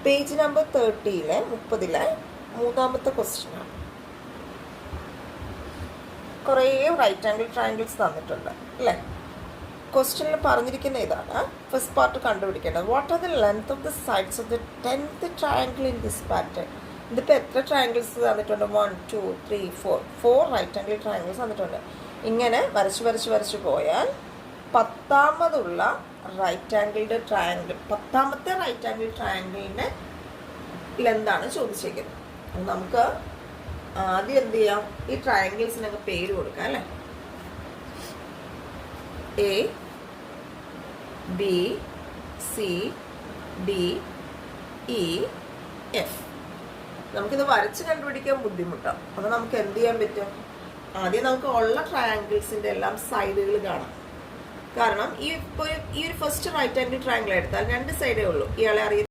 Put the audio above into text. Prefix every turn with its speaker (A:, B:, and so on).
A: Page number 30-ലെ മൂന്നാമത്തെ ക്വസ്റ്റ്യനാണ്. കുറേ റൈറ്റ് ആംഗിൾ ട്രയാങ്കിൾസ് തന്നിട്ടുണ്ട് അല്ലേ? ക്വസ്റ്റ്യനിൽ പറഞ്ഞിരിക്കുന്ന ഇതാണ്. ഫസ്റ്റ് പാർട്ട് കണ്ടുപിടിക്കേണ്ടത്. What are the length of the sides of the 10th triangle in this pattern? ഇതിപ്പോൾ എത്ര ട്രയാങ്കിൾസ് തന്നിട്ടുണ്ട്? 1 2 3 4 റൈറ്റ് ആംഗിൾ ട്രയാങ്കിൾസ് തന്നിട്ടുണ്ട്. ഇങ്ങനെ വരച്ച് പോയാൽ പത്താമത്തെ റൈറ്റ് ആംഗിൾ ട്രയാങ്കിളിൻ്റെ ലെന്താണ് ചോദിച്ചിരിക്കുന്നത്. നമുക്ക് ആദ്യം എന്ത് ചെയ്യാം? ഈ ട്രയാങ്കിൾസിനൊക്കെ പേര് കൊടുക്കാം അല്ലേ? A B C D E F. നമുക്കിത് വരച്ച് കണ്ടുപിടിക്കാൻ ബുദ്ധിമുട്ടാണ്. അപ്പോൾ നമുക്ക് എന്ത് ചെയ്യാൻ പറ്റും? ആദ്യം നമുക്ക് ഉള്ള ട്രയാങ്കിൾസിൻ്റെ എല്ലാം സൈഡുകൾ കാണാം. കാരണം ഈ ഒരു ഫസ്റ്റ് റൈറ്റ് ആംഗിൾ ട്രയാങ്കിൾ എടുത്താൽ 2 സൈഡേ ഉള്ളൂ. ഇയാളെ അറിയാം